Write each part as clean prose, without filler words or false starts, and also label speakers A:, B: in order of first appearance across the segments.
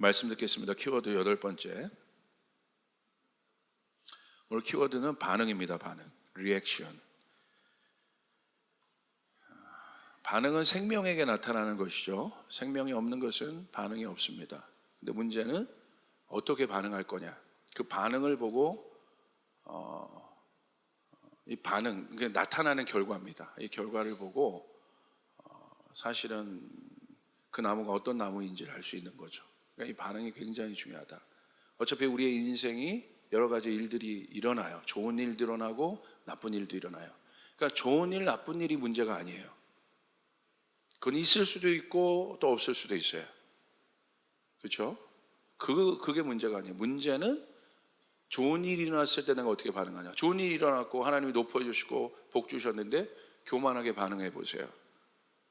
A: 말씀 듣겠습니다. 키워드 8번째. 오늘 키워드는 반응입니다. 반응, 리액션. 반응은 생명에게 나타나는 것이죠. 생명이 없는 것은 반응이 없습니다. 근데 문제는 어떻게 반응할 거냐. 그 반응을 보고 이 반응, 이게 나타나는 결과입니다. 이 결과를 보고 사실은 그 나무가 어떤 나무인지를 알 수 있는 거죠. 그러니까 이 반응이 굉장히 중요하다. 어차피 우리의 인생이 여러 가지 일들이 일어나요. 좋은 일도 일어나고 나쁜 일도 일어나요. 그러니까 좋은 일, 나쁜 일이 문제가 아니에요. 그건 있을 수도 있고 또 없을 수도 있어요. 그렇죠? 그게 문제가 아니에요. 문제는 좋은 일이 일어났을 때 내가 어떻게 반응하냐. 좋은 일이 일어났고 하나님이 높여주시고 복 주셨는데 교만하게 반응해 보세요.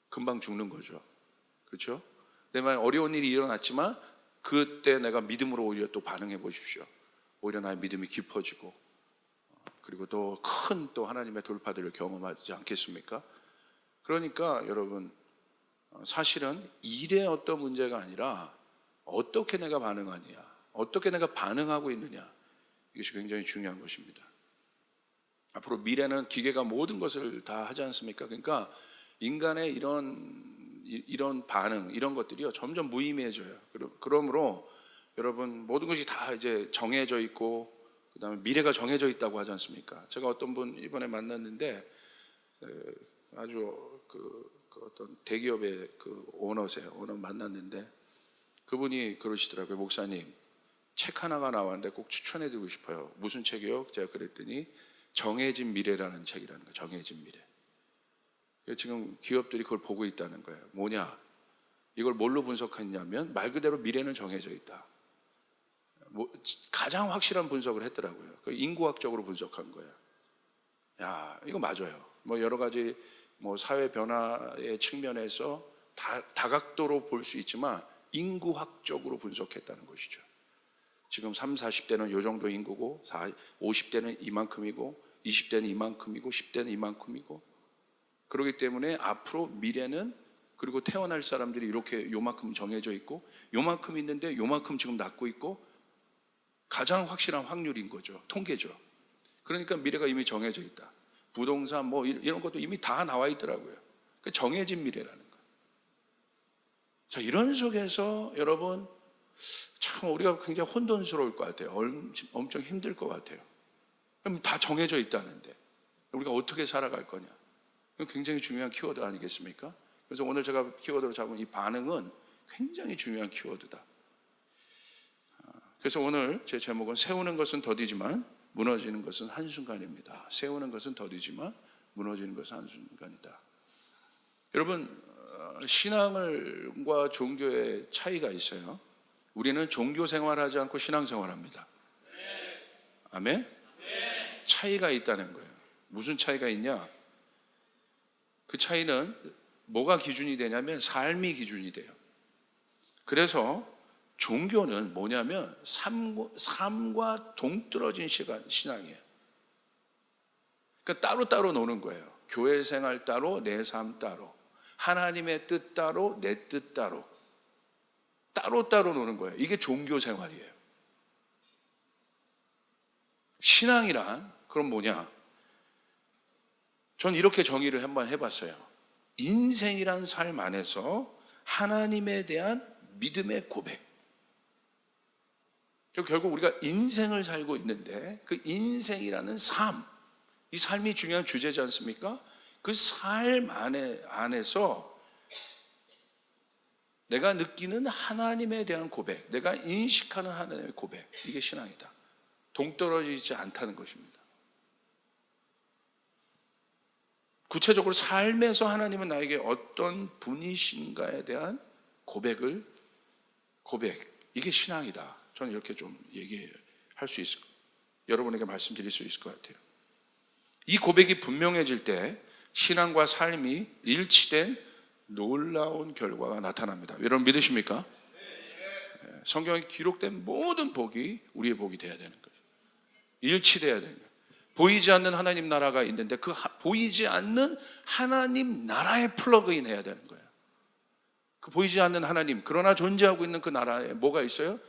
A: 금방 죽는 거죠. 그렇죠? 내 말 어려운 일이 일어났지만 그때 내가 믿음으로 오히려 또 반응해 보십시오. 오히려 나의 믿음이 깊어지고 그리고 또 큰 또 하나님의 돌파들을 경험하지 않겠습니까? 그러니까 여러분, 사실은 일에 어떤 문제가 아니라 어떻게 내가 반응하느냐, 어떻게 내가 반응하고 있느냐, 이것이 굉장히 중요한 것입니다. 앞으로 미래는 기계가 모든 것을 다 하지 않습니까? 그러니까 인간의 이런 반응, 이런 것들이요 점점 무의미해져요. 그러므로 여러분, 모든 것이 다 이제 정해져 있고 그다음에 미래가 정해져 있다고 하지 않습니까? 제가 어떤 분 이번에 만났는데 아주 그 어떤 대기업의 그 오너세요. 오너 만났는데 그분이 그러시더라고요. 목사님, 책 하나가 나왔는데 꼭 추천해드리고 싶어요. 무슨 책이요? 제가 그랬더니 정해진 미래라는 책이라는 거예요. 정해진 미래. 지금 기업들이 그걸 보고 있다는 거예요. 뭐냐? 이걸 뭘로 분석했냐면 말 그대로 미래는 정해져 있다. 가장 확실한 분석을 했더라고요. 인구학적으로 분석한 거예요. 야, 이거 맞아요. 여러 가지 사회 변화의 측면에서 다각도로 볼 수 있지만 인구학적으로 분석했다는 것이죠. 지금 30, 40대는 이 정도 인구고 50대는 이만큼이고 20대는 이만큼이고 10대는 이만큼이고, 그렇기 때문에 앞으로 미래는, 그리고 태어날 사람들이 이렇게 요만큼 정해져 있고 요만큼 있는데 요만큼 지금 낳고 있고, 가장 확실한 확률인 거죠. 통계죠. 그러니까 미래가 이미 정해져 있다. 부동산 이런 것도 이미 다 나와 있더라고요. 그러니까 정해진 미래라는 거예요. 자, 이런 속에서 여러분, 참 우리가 굉장히 혼돈스러울 것 같아요. 엄청 힘들 것 같아요. 그럼 다 정해져 있다는데 우리가 어떻게 살아갈 거냐. 이건 굉장히 중요한 키워드 아니겠습니까? 그래서 오늘 제가 키워드로 잡은 이 반응은 굉장히 중요한 키워드다. 그래서 오늘 제 제목은 세우는 것은 더디지만 무너지는 것은 한순간입니다. 세우는 것은 더디지만 무너지는 것은 한순간이다. 여러분, 신앙과 종교의 차이가 있어요. 우리는 종교 생활하지 않고 신앙 생활합니다. 아멘? 차이가 있다는 거예요. 무슨 차이가 있냐? 그 차이는 뭐가 기준이 되냐면 삶이 기준이 돼요. 그래서 종교는 뭐냐면 삶과 동떨어진 신앙이에요. 그러니까 따로따로 노는 거예요. 교회 생활 따로, 내 삶 따로, 하나님의 뜻 따로, 내 뜻 따로, 따로따로 노는 거예요. 이게 종교 생활이에요. 신앙이란 그럼 뭐냐? 전 이렇게 정의를 한번 해봤어요. 인생이란 삶 안에서 하나님에 대한 믿음의 고백. 결국 우리가 인생을 살고 있는데 그 인생이라는 삶, 이 삶이 중요한 주제지 않습니까? 그 삶 안에서 내가 느끼는 하나님에 대한 고백, 내가 인식하는 하나님의 고백, 이게 신앙이다. 동떨어지지 않다는 것입니다. 구체적으로 삶에서 하나님은 나에게 어떤 분이신가에 대한 고백, 이게 신앙이다. 저는 이렇게 좀 얘기할 수 있을, 여러분에게 말씀드릴 수 있을 것 같아요. 이 고백이 분명해질 때 신앙과 삶이 일치된 놀라운 결과가 나타납니다. 여러분 믿으십니까? 성경에 기록된 모든 복이 우리의 복이 되어야 되는 거죠. 일치되어야 되는 거예요. 보이지 않는 하나님 나라가 있는데 그 보이지 않는 하나님 나라에 플러그인 해야 되는 거예요. 그 보이지 않는 하나님, 그러나 존재하고 있는 그 나라에 뭐가 있어요?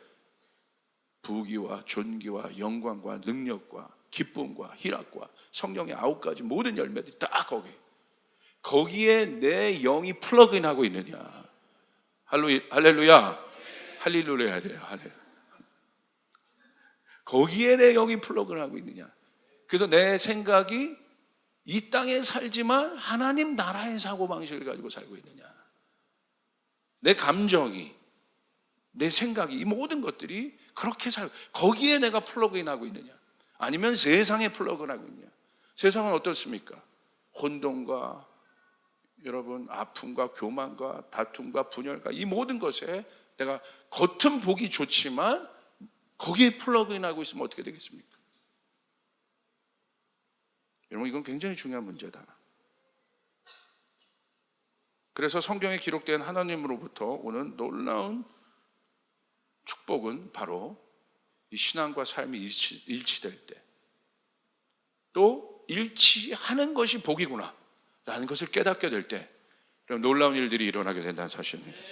A: 부귀와 존귀와 영광과 능력과 기쁨과 희락과 성령의 9가지 모든 열매들이 다 거기에 내 영이 플러그인하고 있느냐. 할렐루야. 할렐루야. 거기에 내 영이 플러그인하고 있느냐. 그래서 내 생각이 이 땅에 살지만 하나님 나라의 사고방식을 가지고 살고 있느냐. 내 감정이, 내 생각이, 이 모든 것들이 그렇게 거기에 내가 플러그인하고 있느냐, 아니면 세상에 플러그인하고 있느냐. 세상은 어떻습니까? 혼돈과 여러분 아픔과 교만과 다툼과 분열과 이 모든 것에 내가 겉은 보기 좋지만 거기에 플러그인하고 있으면 어떻게 되겠습니까? 여러분, 이건 굉장히 중요한 문제다. 그래서 성경에 기록된 하나님으로부터 오는 놀라운 축복은 바로 이 신앙과 삶이 일치될 때, 또 일치하는 것이 복이구나 라는 것을 깨닫게 될 때 놀라운 일들이 일어나게 된다는 사실입니다.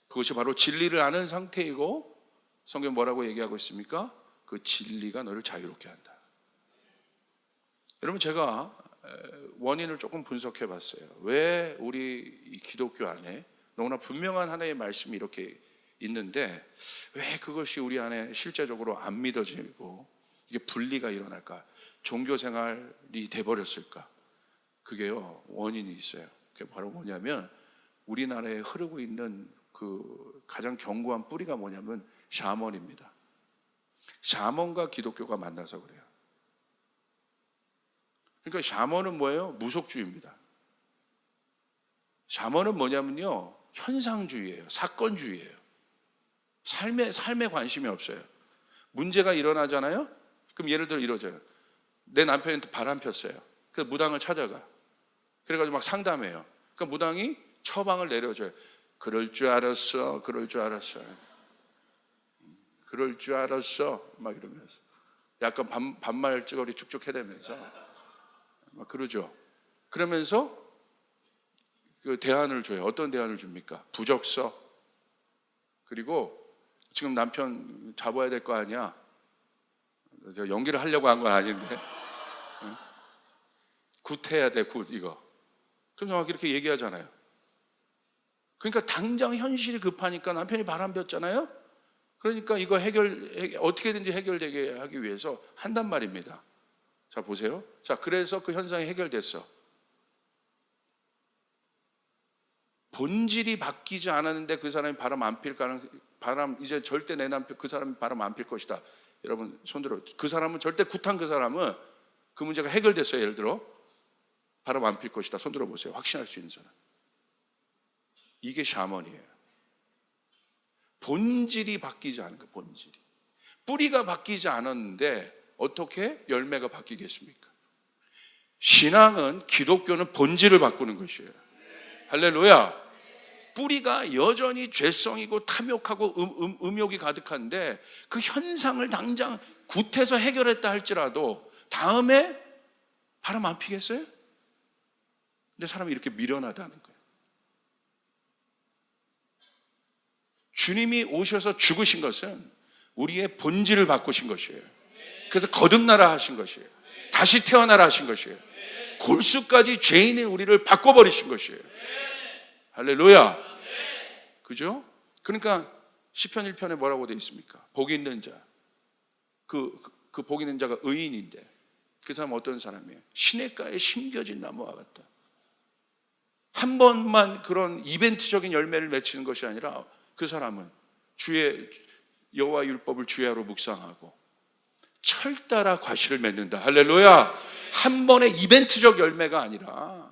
A: 그것이 바로 진리를 아는 상태이고, 성경 뭐라고 얘기하고 있습니까? 그 진리가 너를 자유롭게 한다. 여러분, 제가 원인을 조금 분석해 봤어요. 왜 우리 기독교 안에 너무나 분명한 하나의 말씀이 이렇게 있는데 왜 그것이 우리 안에 실제적으로 안 믿어지고 이게 분리가 일어날까? 종교 생활이 돼버렸을까? 그게요, 원인이 있어요. 그게 바로 뭐냐면, 우리나라에 흐르고 있는 그 가장 견고한 뿌리가 뭐냐면 샤먼입니다. 샤먼과 기독교가 만나서 그래요. 그러니까 샤먼은 뭐예요? 무속주의입니다. 샤먼은 뭐냐면요, 현상주의예요. 사건주의예요. 삶에 관심이 없어요. 문제가 일어나잖아요. 그럼 예를 들어 이러잖아요. 내 남편한테 바람 폈어요. 그래서 무당을 찾아가. 그래가지고 막 상담해요. 그러니까 무당이 처방을 내려줘요. 그럴 줄 알았어. 그럴 줄 알았어. 그럴 줄 알았어. 막 이러면서 약간 반말 찌거리 쭉쭉 해대면서 막 그러죠. 그러면서 그 대안을 줘요. 어떤 대안을 줍니까? 부적서. 그리고 지금 남편 잡아야 될 거 아니야. 제가 연기를 하려고 한 건 아닌데, 굿해야 돼, 굿, 이거. 그럼 막 이렇게 얘기하잖아요. 그러니까 당장 현실이 급하니까 남편이 바람 폈잖아요. 그러니까 이거 어떻게든지 해결되게 하기 위해서 한단 말입니다. 자, 보세요. 자, 그래서 그 현상이 해결됐어. 본질이 바뀌지 않았는데 그 사람이 바람 안 필 이제 절대 내 남편 그 사람이 바람 안 필 것이다. 여러분 손들어. 그 사람은 절대 굿한 그 사람은 그 문제가 해결됐어요. 예를 들어 바람 안 필 것이다. 손들어 보세요. 확신할 수 있는 사람. 이게 샤먼이에요. 본질이 바뀌지 않은 거예요. 본질이. 뿌리가 바뀌지 않았는데 어떻게 열매가 바뀌겠습니까? 신앙은, 기독교는 본질을 바꾸는 것이에요. 할렐루야. 뿌리가 여전히 죄성이고 탐욕하고 음욕이 가득한데 그 현상을 당장 굿해서 해결했다 할지라도 다음에 바람 안 피겠어요? 근데 사람이 이렇게 미련하다는 거예요. 주님이 오셔서 죽으신 것은 우리의 본질을 바꾸신 것이에요. 그래서 거듭나라 하신 것이에요. 다시 태어나라 하신 것이에요. 골수까지 죄인의 우리를 바꿔버리신 것이에요. 할렐루야. 그죠? 그러니까 시편 1편에 뭐라고 되어 있습니까? 복 있는 자. 그 복 있는 자가 의인인데 그 사람은 어떤 사람이에요? 시냇가에 심겨진 나무와 같다. 한 번만 그런 이벤트적인 열매를 맺히는 것이 아니라 그 사람은 여호와 율법을 주야로 묵상하고 철 따라 과실을 맺는다. 할렐루야. 한 번의 이벤트적 열매가 아니라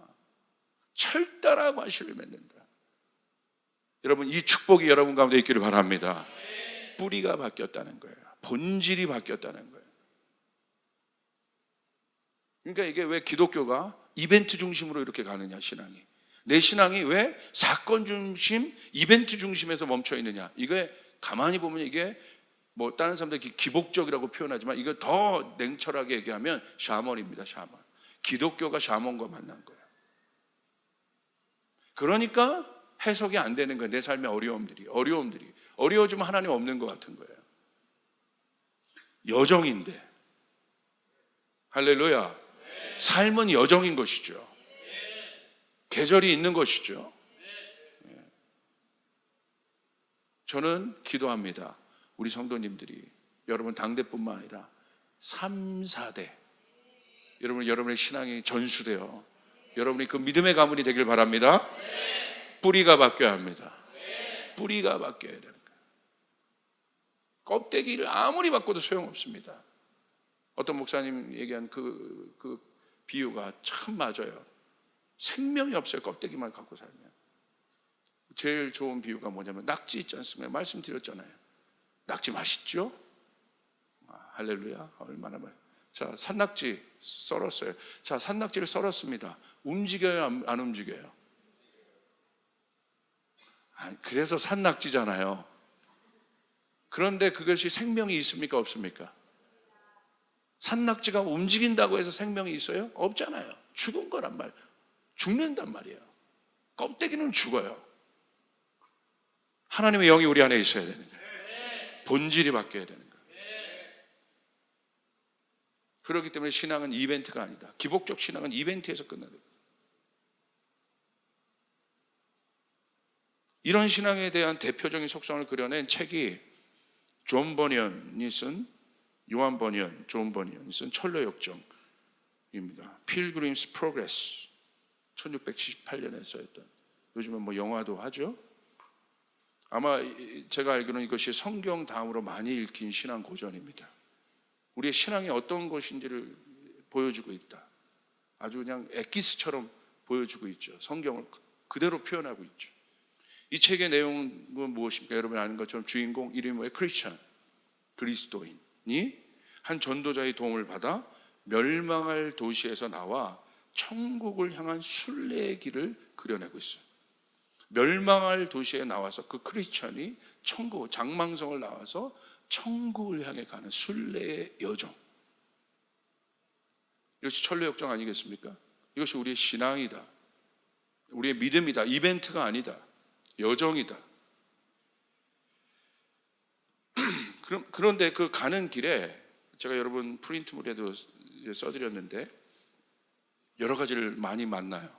A: 철 따라 과실을 맺는다. 여러분, 이 축복이 여러분 가운데 있기를 바랍니다. 뿌리가 바뀌었다는 거예요. 본질이 바뀌었다는 거예요. 그러니까 이게 왜 기독교가 이벤트 중심으로 이렇게 가느냐, 신앙이. 내 신앙이 왜 사건 중심, 이벤트 중심에서 멈춰 있느냐. 이게 가만히 보면 이게 뭐 다른 사람들이 기복적이라고 표현하지만 이거 더 냉철하게 얘기하면 샤먼입니다. 샤먼. 기독교가 샤먼과 만난 거예요. 그러니까 해석이 안 되는 거예요. 내 삶의 어려움들이 어려워지면 하나님 없는 것 같은 거예요. 여정인데, 할렐루야. 삶은 여정인 것이죠. 계절이 있는 것이죠. 저는 기도합니다. 우리 성도님들이, 여러분 당대뿐만 아니라 3, 4대 여러분의 신앙이 전수되어 여러분이 그 믿음의 가문이 되길 바랍니다. 뿌리가 바뀌어야 합니다. 뿌리가 바뀌어야 되는 거예요. 껍데기를 아무리 바꿔도 소용없습니다. 어떤 목사님 얘기한 그 비유가 참 맞아요. 생명이 없어요. 껍데기만 갖고 살면. 제일 좋은 비유가 뭐냐면 낙지 있지 않습니까? 말씀드렸잖아요. 낙지 맛있죠? 할렐루야. 얼마나 맛있어요. 자, 산낙지 썰었어요. 자, 산낙지를 썰었습니다. 움직여요? 안 움직여요? 그래서 산낙지잖아요. 그런데 그것이 생명이 있습니까? 없습니까? 산낙지가 움직인다고 해서 생명이 있어요? 없잖아요. 죽은 거란 말이에요. 죽는단 말이에요. 껍데기는 죽어요. 하나님의 영이 우리 안에 있어야 되는 거예요. 본질이 바뀌어야 되는 거예요. 그렇기 때문에 신앙은 이벤트가 아니다. 기복적 신앙은 이벤트에서 끝나는 거예요. 이런 신앙에 대한 대표적인 속성을 그려낸 책이 존 버니언이 쓴, 요한 버니언, 존 버니언이 쓴 철로역정입니다. Pilgrim's Progress, 1678년에 써였던, 요즘은 뭐 영화도 하죠. 아마 제가 알기로는 이것이 성경 다음으로 많이 읽힌 신앙 고전입니다. 우리의 신앙이 어떤 것인지를 보여주고 있다. 아주 그냥 엑기스처럼 보여주고 있죠. 성경을 그대로 표현하고 있죠. 이 책의 내용은 무엇입니까? 여러분 아는 것처럼 주인공 이름이 뭐예요? 크리스찬, 그리스도인이 한 전도자의 도움을 받아 멸망할 도시에서 나와 천국을 향한 순례의 길을 그려내고 있어요. 멸망할 도시에 나와서 그 크리스찬이 천국, 장망성을 나와서 천국을 향해 가는 순례의 여정. 이것이 천로역정 아니겠습니까? 이것이 우리의 신앙이다. 우리의 믿음이다. 이벤트가 아니다. 여정이다. 그런데 그 가는 길에 제가 여러분 프린트물에도 써드렸는데 여러 가지를 많이 만나요.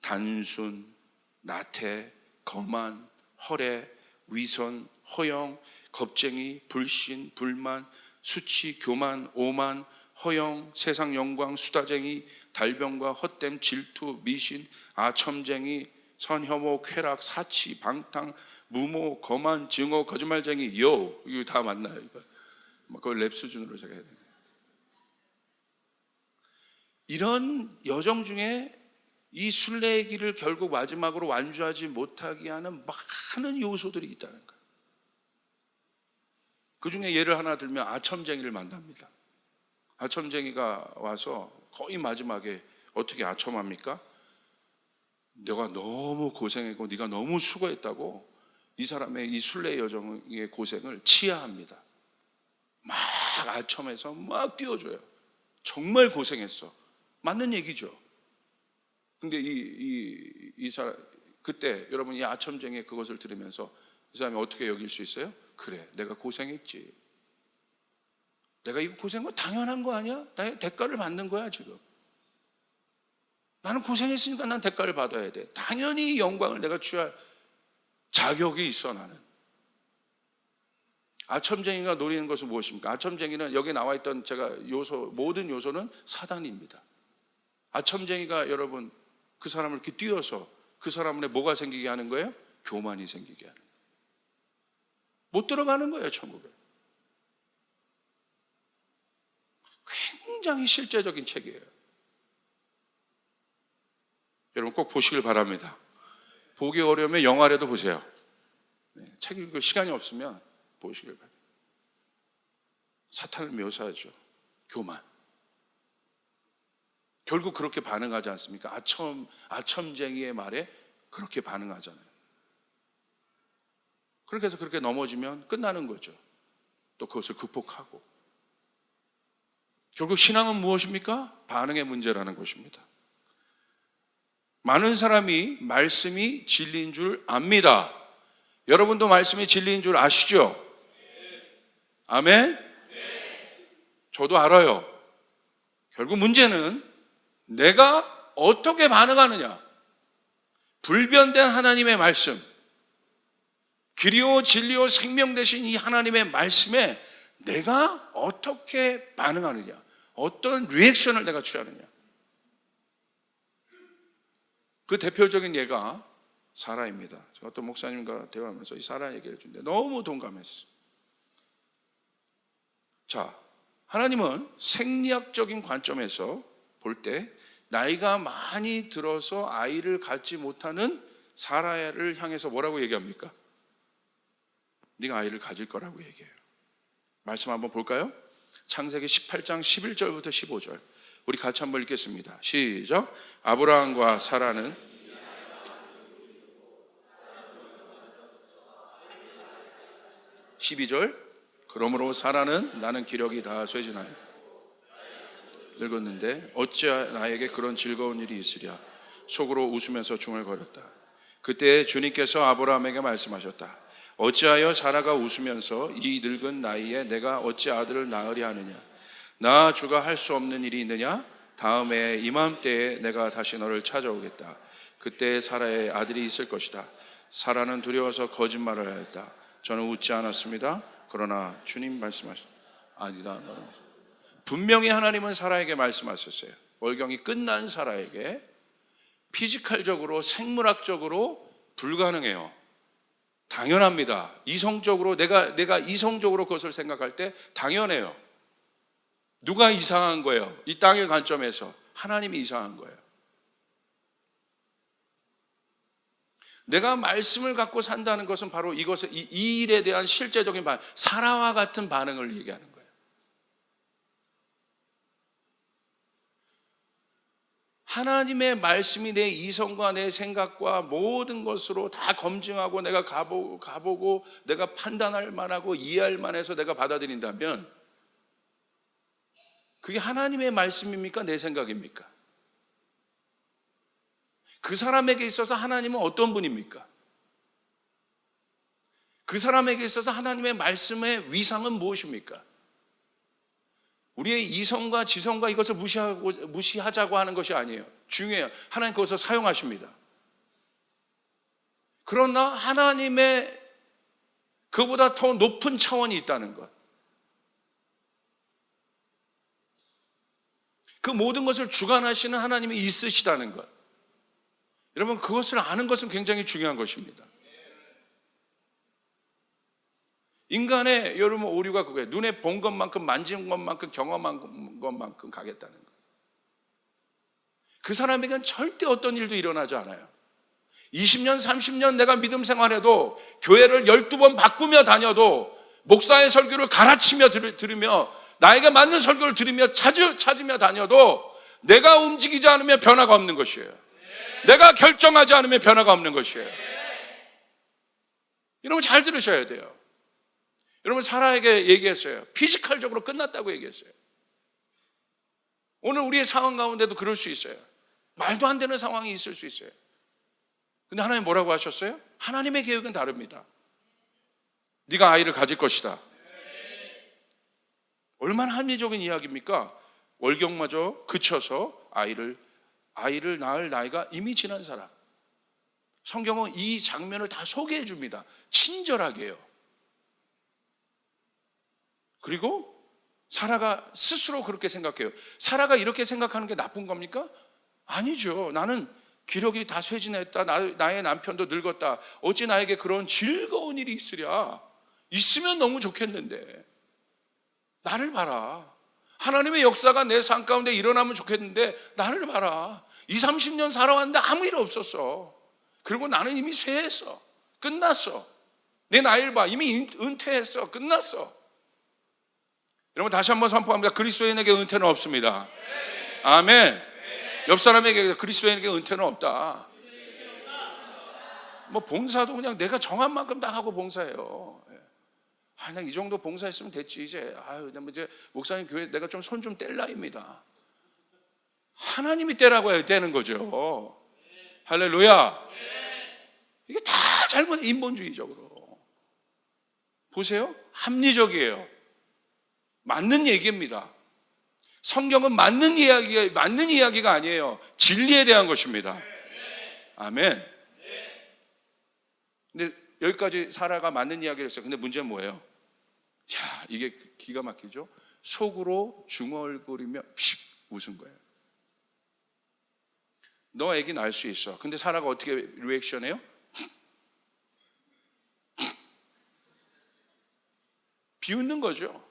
A: 단순, 나태, 거만, 허례, 위선, 허영, 겁쟁이, 불신, 불만, 수치, 교만, 오만, 허영, 세상 영광, 수다쟁이, 달병과 헛됨, 질투, 미신, 아첨쟁이, 선혐오, 쾌락, 사치, 방탕, 무모, 거만, 증오, 거짓말쟁이, 이거 다 맞나요? 그걸 랩 수준으로 제가 해야 되네요. 이런 여정 중에 이 순례의 길을 결국 마지막으로 완주하지 못하게 하는 많은 요소들이 있다는 거예요. 그 중에 예를 하나 들면 아첨쟁이를 만납니다. 아첨쟁이가 와서 거의 마지막에 어떻게 아첨합니까? 내가 너무 고생했고 네가 너무 수고했다고 이 사람의 이 순례 여정의 고생을 치하합니다. 막 아첨해서 막 띄워줘요. 정말 고생했어. 맞는 얘기죠. 근데 이 사람, 그때 여러분 이 아첨쟁이의 그것을 들으면서 이 사람이 어떻게 여길 수 있어요? 그래, 내가 고생했지. 내가 이거 고생한 거 당연한 거 아니야? 나의 대가를 받는 거야 지금. 나는 고생했으니까 난 대가를 받아야 돼. 당연히 영광을 내가 취할 자격이 있어. 나는. 아첨쟁이가 노리는 것은 무엇입니까? 아첨쟁이는 여기 나와 있던 제가 모든 요소는 사단입니다. 아첨쟁이가 여러분 그 사람을 이렇게 띄워서 그 사람에 뭐가 생기게 하는 거예요? 교만이 생기게 하는 거예요. 못 들어가는 거예요 천국에. 굉장히 실제적인 책이에요. 여러분 꼭 보시길 바랍니다. 보기 어려우면 영화라도 보세요. 책 읽을 시간이 없으면 보시길 바랍니다. 사탄을 묘사하죠. 교만. 결국 그렇게 반응하지 않습니까? 아첨쟁이의 말에 그렇게 반응하잖아요. 그렇게 해서 그렇게 넘어지면 끝나는 거죠. 또 그것을 극복하고. 결국 신앙은 무엇입니까? 반응의 문제라는 것입니다. 많은 사람이 말씀이 진리인 줄 압니다. 여러분도 말씀이 진리인 줄 아시죠? 아멘? 저도 알아요. 결국 문제는 내가 어떻게 반응하느냐. 불변된 하나님의 말씀, 길이요 진리요 생명 되신 이 하나님의 말씀에 내가 어떻게 반응하느냐, 어떤 리액션을 내가 취하느냐. 그 대표적인 예가 사라입니다. 제가 어떤 목사님과 대화하면서 이 사라 얘기를 해주는데 너무 동감했어요. 자, 하나님은 생리학적인 관점에서 볼 때 나이가 많이 들어서 아이를 갖지 못하는 사라를 향해서 뭐라고 얘기합니까? 네가 아이를 가질 거라고 얘기해요. 말씀 한번 볼까요? 창세기 18장 11절부터 15절 우리 같이 한번 읽겠습니다. 시작. 아브라함과 사라는 12절 그러므로 사라는 나는 기력이 다 쇠진하여 늙었는데 어찌 나에게 그런 즐거운 일이 있으랴. 속으로 웃으면서 중얼거렸다. 그때 주님께서 아브라함에게 말씀하셨다. 어찌하여 사라가 웃으면서 이 늙은 나이에 내가 어찌 아들을 낳으려 하느냐. 나 주가 할 수 없는 일이 있느냐. 다음에 이맘때에 내가 다시 너를 찾아오겠다. 그때 사라의 아들이 있을 것이다. 사라는 두려워서 거짓말을 하였다. 저는 웃지 않았습니다. 그러나 주님 말씀하셨다. 아니다. 너는 분명히 하나님은 사라에게 말씀하셨어요. 월경이 끝난 사라에게 피지컬적으로 생물학적으로 불가능해요. 당연합니다. 이성적으로 내가 이성적으로 그것을 생각할 때 당연해요. 누가 이상한 거예요? 이 땅의 관점에서 하나님이 이상한 거예요. 내가 말씀을 갖고 산다는 것은 바로 이것을 이 일에 대한 실제적인 반응, 사라와 같은 반응을 얘기하는 거예요. 하나님의 말씀이 내 이성과 내 생각과 모든 것으로 다 검증하고 내가 가보고 내가 판단할 만하고 이해할 만해서 내가 받아들인다면 그게 하나님의 말씀입니까? 내 생각입니까? 그 사람에게 있어서 하나님은 어떤 분입니까? 그 사람에게 있어서 하나님의 말씀의 위상은 무엇입니까? 우리의 이성과 지성과 이것을 무시하자고 하는 것이 아니에요. 중요해요. 하나님 그것을 사용하십니다. 그러나 하나님의 그보다 더 높은 차원이 있다는 것. 그 모든 것을 주관하시는 하나님이 있으시다는 것. 여러분 그것을 아는 것은 굉장히 중요한 것입니다. 인간의 여러분 오류가 그거예요. 눈에 본 것만큼 만진 것만큼 경험한 것만큼 가겠다는 것. 그 사람에게는 절대 어떤 일도 일어나지 않아요. 20년 30년 내가 믿음 생활해도 교회를 12번 바꾸며 다녀도 목사의 설교를 갈아치며 들으며 나에게 맞는 설교를 들으며 찾으며 다녀도 내가 움직이지 않으면 변화가 없는 것이에요. 내가 결정하지 않으면 변화가 없는 것이에요. 여러분 잘 들으셔야 돼요. 여러분 사라에게 얘기했어요. 피지컬적으로 끝났다고 얘기했어요. 오늘 우리의 상황 가운데도 그럴 수 있어요. 말도 안 되는 상황이 있을 수 있어요. 근데 하나님 뭐라고 하셨어요? 하나님의 계획은 다릅니다. 네가 아이를 가질 것이다. 얼마나 합리적인 이야기입니까? 월경마저 그쳐서 아이를 낳을 나이가 이미 지난 사람. 성경은 이 장면을 다 소개해 줍니다. 친절하게요. 그리고 사라가 스스로 그렇게 생각해요. 사라가 이렇게 생각하는 게 나쁜 겁니까? 아니죠. 나는 기력이 다 쇠진했다. 나의 남편도 늙었다. 어찌 나에게 그런 즐거운 일이 있으랴. 있으면 너무 좋겠는데. 나를 봐라. 하나님의 역사가 내 삶 가운데 일어나면 좋겠는데 나를 봐라. 20, 30년 살아왔는데 아무 일 없었어. 그리고 나는 이미 쇠했어. 끝났어. 내 나이를 봐. 이미 은퇴했어. 끝났어. 여러분 다시 한번 선포합니다. 그리스도인에게 은퇴는 없습니다. 아멘. 옆 사람에게 그리스도인에게 은퇴는 없다. 뭐 봉사도 그냥 내가 정한 만큼 다 하고 봉사해요. 그냥 이 정도 봉사했으면 됐지 이제. 이제 목사님 교회 내가 좀 손 좀 뗄 나입니다. 하나님이 떼라고 해야 떼는 거죠. 할렐루야. 이게 다 잘못, 인본주의적으로. 보세요. 합리적이에요. 맞는 얘기입니다. 성경은 맞는 이야기가 아니에요. 진리에 대한 것입니다. 아멘. 근데 여기까지 사라가 맞는 이야기를 했어요. 근데 문제는 뭐예요? 야, 이게 기가 막히죠? 속으로 중얼거리며 픽 웃은 거예요. 너 애기 낳을 수 있어. 근데 사라가 어떻게 리액션해요? 비웃는 거죠.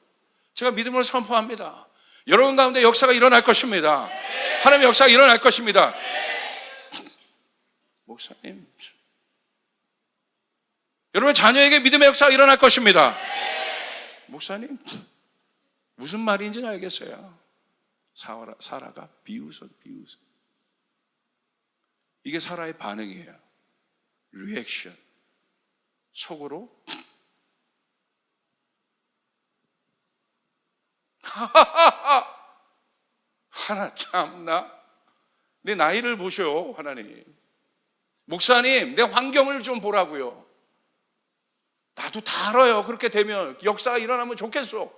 A: 제가 믿음으로 선포합니다. 여러분 가운데 역사가 일어날 것입니다. 하나님의 역사가 일어날 것입니다. 목사님, 여러분 자녀에게 믿음의 역사가 일어날 것입니다. 목사님, 무슨 말인지는 알겠어요. 사라가 비웃어. 이게 사라의 반응이에요. 리액션. 속으로 하나 참나. 내 나이를 보셔 하나님. 목사님, 내 환경을 좀 보라고요. 나도 다 알아요. 그렇게 되면 역사가 일어나면 좋겠어.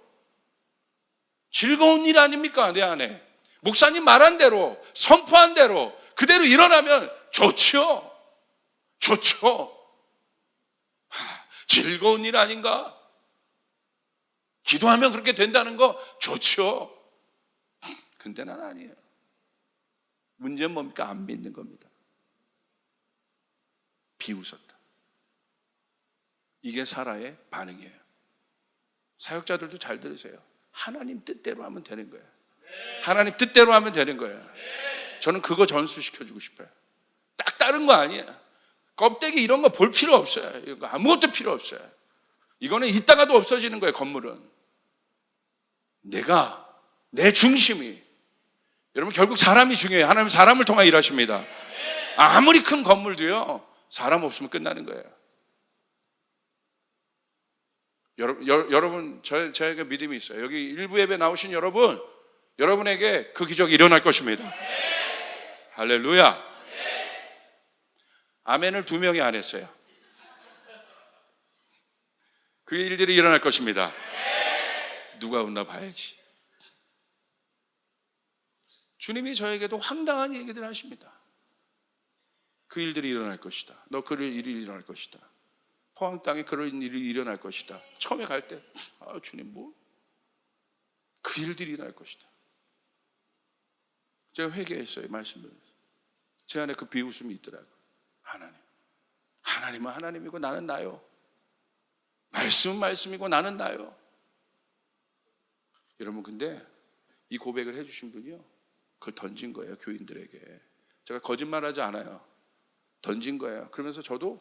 A: 즐거운 일 아닙니까? 내 안에 목사님 말한 대로, 선포한 대로 그대로 일어나면 좋죠. 즐거운 일 아닌가? 기도하면 그렇게 된다는 거 좋죠. 근데 난 아니에요. 문제는 뭡니까? 안 믿는 겁니다. 비웃었다. 이게 사라의 반응이에요. 사역자들도 잘 들으세요. 하나님 뜻대로 하면 되는 거예요. 하나님 뜻대로 하면 되는 거예요. 저는 그거 전수시켜주고 싶어요. 딱 다른 거 아니에요. 껍데기 이런 거 볼 필요 없어요. 이거 아무것도 필요 없어요. 이거는 있다가도 없어지는 거예요. 건물은 내 중심이. 여러분 결국 사람이 중요해요. 하나님은 사람을 통해 일하십니다. 아무리 큰 건물도요, 사람 없으면 끝나는 거예요. 여러분 저에게 믿음이 있어요. 여기 일부 예배 나오신 여러분에게 그 기적이 일어날 것입니다. 할렐루야. 아멘을 2명이 안 했어요. 그 일들이 일어날 것입니다. 누가 웃나 봐야지. 주님이 저에게도 황당한 얘기들 하십니다. 그 일들이 일어날 것이다. 너 그 일이 일어날 것이다. 포항 땅에 그런 일이 일어날 것이다. 처음에 갈 때 주님 그 일들이 일어날 것이다. 제가 회개했어요. 말씀을. 제 안에 그 비웃음이 있더라고요. 하나님은 하나님이고 나는 나요. 말씀은 말씀이고 나는 나요. 여러분 근데 이 고백을 해주신 분이요, 그걸 던진 거예요. 교인들에게. 제가 거짓말하지 않아요. 던진 거예요. 그러면서 저도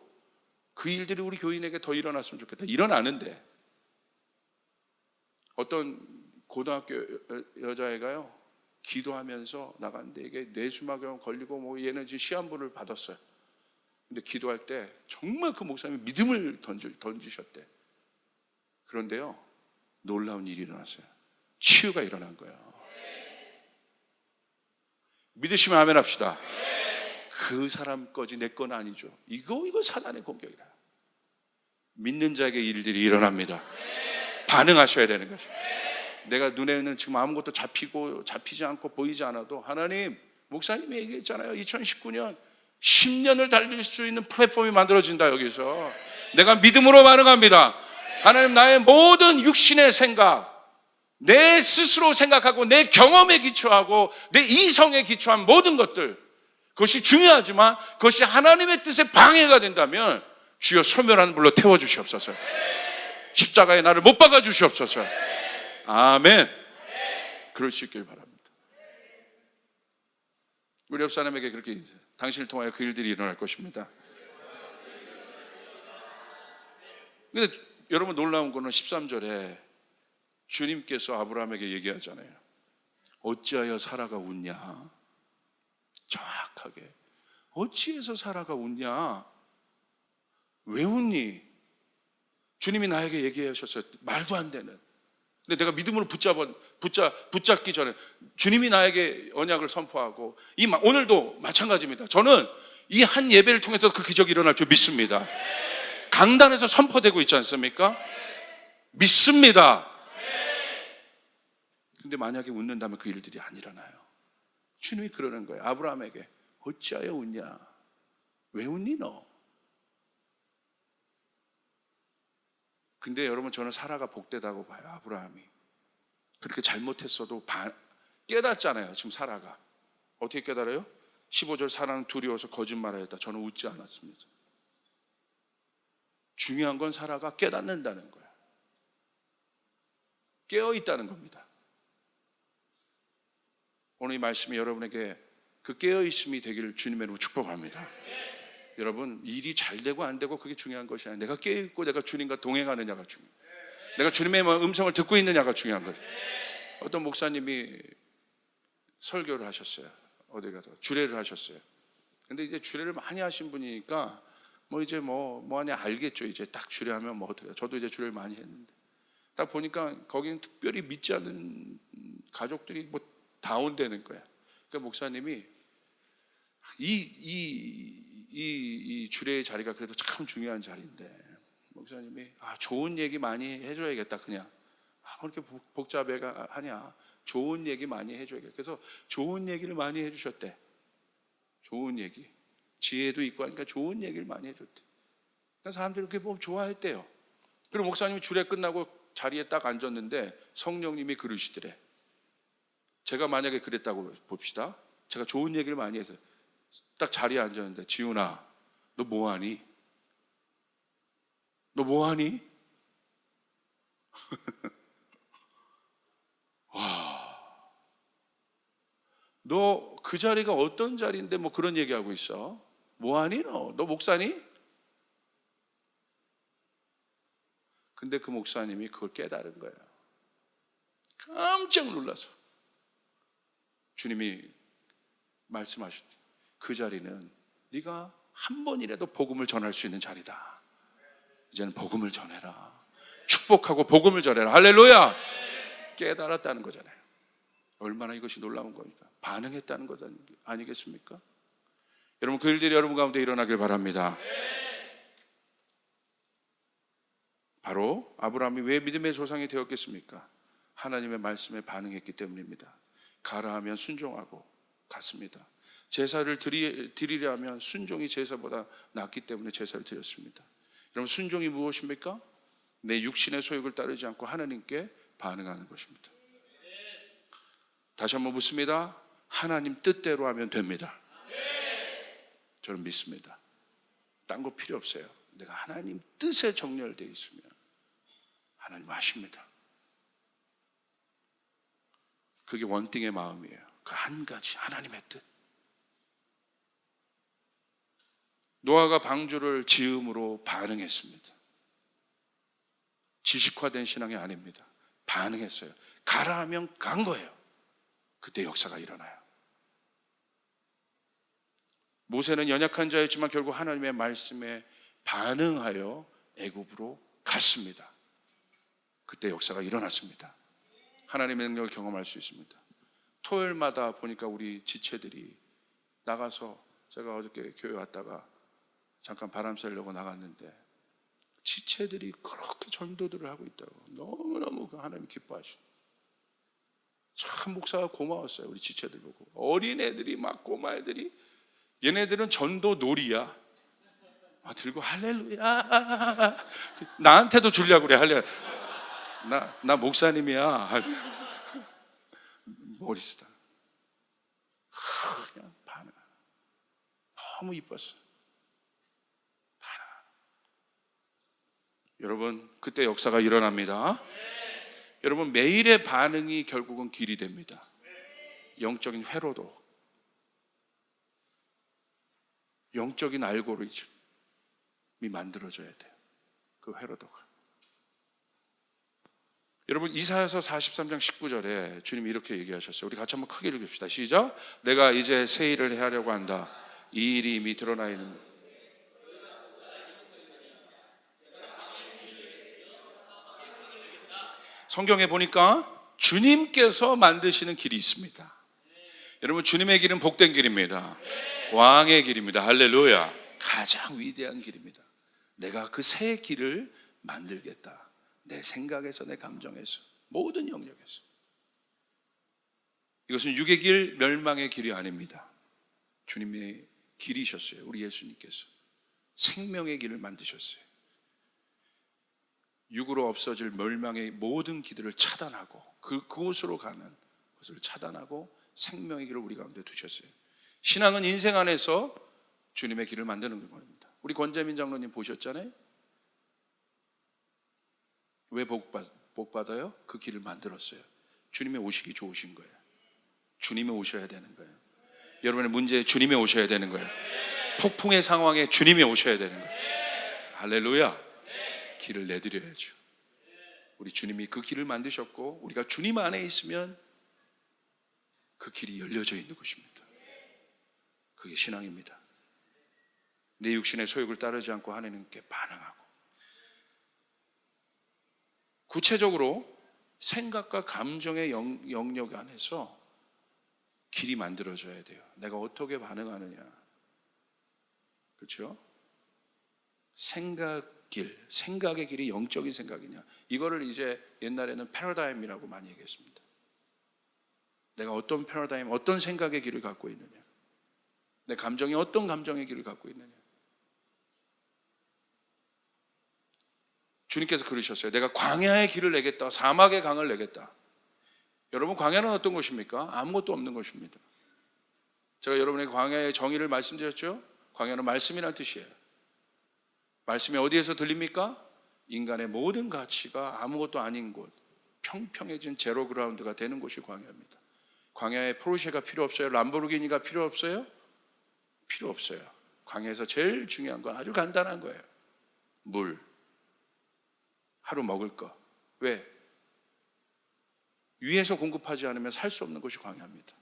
A: 그 일들이 우리 교인에게 더 일어났으면 좋겠다. 일어나는데 어떤 고등학교 여자애가요, 기도하면서 나갔는데 이게 뇌수막염 걸리고 얘는 지금 시한부를 받았어요. 근데 기도할 때 정말 그 목사님이 믿음을 던지셨대. 그런데요, 놀라운 일이 일어났어요. 치유가 일어난 거예요. 믿으시면 아멘 합시다. 그 사람 거지 내 건 아니죠. 이거 사단의 공격이라. 믿는 자에게 일들이 일어납니다. 반응하셔야 되는 것이죠. 내가 눈에는 지금 아무것도 잡히지 않고 보이지 않아도 하나님, 목사님이 얘기했잖아요. 2019년 10년을 달릴 수 있는 플랫폼이 만들어진다. 여기서 내가 믿음으로 반응합니다. 하나님, 나의 모든 육신의 생각, 내 스스로 생각하고 내 경험에 기초하고 내 이성에 기초한 모든 것들, 그것이 중요하지만 그것이 하나님의 뜻에 방해가 된다면 주여 소멸하는 불로 태워주시옵소서. 십자가에 나를 못 박아 주시옵소서. 아멘. 그럴 수 있길 바랍니다. 우리 옆 사람에게 그렇게 당신을 통하여 그 일들이 일어날 것입니다. 근데 여러분 놀라운 거는 13절에 주님께서 아브라함에게 얘기하잖아요. 어찌하여 사라가 웃냐? 정확하게 어찌해서 사라가 웃냐? 왜 웃니? 주님이 나에게 얘기하셨어요. 말도 안 되는. 근데 내가 믿음으로 붙잡기 전에 주님이 나에게 언약을 선포하고 오늘도 마찬가지입니다. 저는 이 한 예배를 통해서 그 기적이 일어날 줄 믿습니다. 강단에서 선포되고 있지 않습니까? 믿습니다. 근데 만약에 웃는다면 그 일들이 안 일어나요. 주님이 그러는 거예요. 아브라함에게 어찌하여 웃냐? 왜 웃니 너? 근데 여러분, 저는 사라가 복되다고 봐요. 아브라함이 그렇게 잘못했어도 깨닫잖아요. 지금 사라가 어떻게 깨달아요? 15절, 사라는 두려워서 거짓말하였다. 저는 웃지 않았습니다. 중요한 건 사라가 깨닫는다는 거예요. 깨어있다는 겁니다. 오늘 이 말씀이 여러분에게 그 깨어있음이 되기를 주님의 이름으로 축복합니다. 여러분, 일이 잘 되고 안 되고 그게 중요한 것이 아니라 내가 깨어있고 내가 주님과 동행하느냐가 중요해요. 내가 주님의 음성을 듣고 있느냐가 중요한 거죠. 어떤 목사님이 설교를 하셨어요. 어디 가서 주례를 하셨어요. 근데 이제 주례를 많이 하신 분이니까 이제 뭐 하냐 알겠죠. 이제 딱 주례하면 뭐 어떡해요. 저도 이제 주례를 많이 했는데 딱 보니까 거기는 특별히 믿지 않는 가족들이 뭐 다 온다는 거야. 그러니까 목사님이 이 주례의 자리가 그래도 참 중요한 자리인데 목사님이 좋은 얘기 많이 해줘야겠다. 그냥 뭐 이렇게 복잡해가 하냐. 좋은 얘기 많이 해줘야겠다. 그래서 좋은 얘기를 많이 해주셨대. 좋은 얘기, 지혜도 있고 하니까 좋은 얘기를 많이 해줬대. 그래서 사람들이 그렇게 보면 좋아했대요. 그리고 목사님이 주례 끝나고 자리에 딱 앉았는데 성령님이 그러시더래. 제가 만약에 그랬다고 봅시다. 제가 좋은 얘기를 많이 해서 딱 자리에 앉았는데, 지훈아 너 뭐하니? 너 뭐하니? 와, 너 그 자리가 어떤 자리인데 뭐 그런 얘기하고 있어? 뭐하니 너? 너 목사니? 근데 그 목사님이 그걸 깨달은 거예요. 깜짝 놀라서 주님이 말씀하셨대. 그 자리는 네가 한 번이라도 복음을 전할 수 있는 자리다. 이제는 복음을 전해라. 축복하고 복음을 전해라. 할렐루야. 깨달았다는 거잖아요. 얼마나 이것이 놀라운 겁니까? 반응했다는 것 아니겠습니까? 여러분, 그 일들이 여러분 가운데 일어나길 바랍니다. 바로 아브라함이 왜 믿음의 조상이 되었겠습니까? 하나님의 말씀에 반응했기 때문입니다. 가라 하면 순종하고 갔습니다. 제사를 드리려 하면 순종이 제사보다 낫기 때문에 제사를 드렸습니다. 여러분, 순종이 무엇입니까? 내 육신의 소욕을 따르지 않고 하나님께 반응하는 것입니다. 다시 한번 묻습니다. 하나님 뜻대로 하면 됩니다. 저는 믿습니다. 딴 거 필요 없어요. 내가 하나님 뜻에 정렬되어 있으면 하나님 아십니다. 그게 원띵의 마음이에요. 그 한 가지 하나님의 뜻. 노아가 방주를 지음으로 반응했습니다. 지식화된 신앙이 아닙니다. 반응했어요. 가라 하면 간 거예요. 그때 역사가 일어나요. 모세는 연약한 자였지만 결국 하나님의 말씀에 반응하여 애굽으로 갔습니다. 그때 역사가 일어났습니다. 하나님의 능력을 경험할 수 있습니다. 토요일마다 보니까 우리 지체들이 나가서, 제가 어저께 교회 왔다가 잠깐 바람 쐬려고 나갔는데 지체들이 그렇게 전도들을 하고 있다고 너무너무 하나님 기뻐하시고, 참 목사가 고마웠어요. 우리 지체들 보고 어린애들이 막 꼬마애들이, 얘네들은 전도 놀이야. 들고 할렐루야, 나한테도 주려고 그래. 할렐루야. 나 목사님이야. 머리쓰다. 그냥 반응. 너무 이뻤어. 반응. 여러분, 그때 역사가 일어납니다. 여러분, 매일의 반응이 결국은 길이 됩니다. 영적인 회로도, 영적인 알고리즘이 만들어져야 돼요. 그 회로도가. 여러분, 이사야서 43장 19절에 주님이 이렇게 얘기하셨어요. 우리 같이 한번 크게 읽읍시다. 시작. 내가 이제 새 일을 해하려고 한다. 이 일이 이미 드러나 있는. 성경에 보니까 주님께서 만드시는 길이 있습니다. 여러분, 주님의 길은 복된 길입니다. 왕의 길입니다. 할렐루야. 가장 위대한 길입니다. 내가 그 새 길을 만들겠다. 내 생각에서, 내 감정에서, 모든 영역에서. 이것은 육의 길, 멸망의 길이 아닙니다. 주님의 길이셨어요. 우리 예수님께서 생명의 길을 만드셨어요. 육으로 없어질 멸망의 모든 길들을 차단하고 그곳으로 가는 것을 차단하고 생명의 길을 우리 가운데 두셨어요. 신앙은 인생 안에서 주님의 길을 만드는 겁니다. 우리 권재민 장로님 보셨잖아요. 왜 복 받아요? 그 길을 만들었어요. 주님이 오시기 좋으신 거예요. 주님이 오셔야 되는 거예요. 여러분의 문제에 주님이 오셔야 되는 거예요. 폭풍의 상황에 주님이 오셔야 되는 거예요. 할렐루야. 길을 내드려야죠. 우리 주님이 그 길을 만드셨고 우리가 주님 안에 있으면 그 길이 열려져 있는 것입니다. 그게 신앙입니다. 내 육신의 소욕을 따르지 않고 하나님께 반응하고, 구체적으로 생각과 감정의 영역 안에서 길이 만들어져야 돼요. 내가 어떻게 반응하느냐, 그렇죠? 생각의 길이 영적인 생각이냐, 이거를 이제 옛날에는 패러다임이라고 많이 얘기했습니다. 내가 어떤 패러다임, 어떤 생각의 길을 갖고 있느냐, 내 감정이 어떤 감정의 길을 갖고 있느냐. 주님께서 그러셨어요. 내가 광야의 길을 내겠다, 사막의 강을 내겠다. 여러분, 광야는 어떤 곳입니까? 아무것도 없는 곳입니다. 제가 여러분에게 광야의 정의를 말씀드렸죠. 광야는 말씀이라는 뜻이에요. 말씀이 어디에서 들립니까? 인간의 모든 가치가 아무것도 아닌 곳, 평평해진 제로 그라운드가 되는 곳이 광야입니다. 광야에 포르쉐가 필요 없어요? 람보르기니가 필요 없어요? 필요 없어요. 광야에서 제일 중요한 건 아주 간단한 거예요. 물, 하루 먹을 거. 왜? 위에서 공급하지 않으면 살 수 없는 곳이 광야입니다.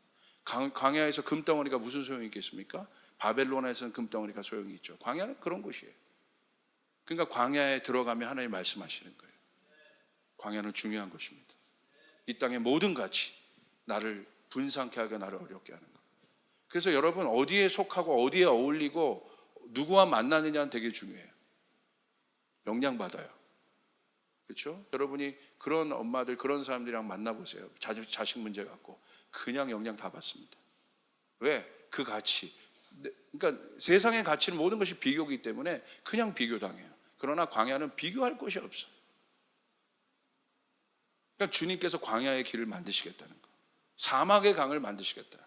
A: 광야에서 금덩어리가 무슨 소용이 있겠습니까? 바벨론에서는 금덩어리가 소용이 있죠. 광야는 그런 곳이에요. 그러니까 광야에 들어가면 하나님 말씀하시는 거예요. 광야는 중요한 것입니다. 이 땅의 모든 가치, 나를 분산케 하고 나를 어렵게 하는 것. 그래서 여러분, 어디에 속하고 어디에 어울리고 누구와 만나느냐는 되게 중요해요. 영향받아요. 그렇죠? 여러분이 그런 엄마들, 그런 사람들이랑 만나보세요. 자식 문제 갖고 그냥 영향 다 받습니다. 왜? 그 가치. 그러니까 세상의 가치는 모든 것이 비교이기 때문에 그냥 비교당해요. 그러나 광야는 비교할 곳이 없어. 그러니까 주님께서 광야의 길을 만드시겠다는 거, 사막의 강을 만드시겠다.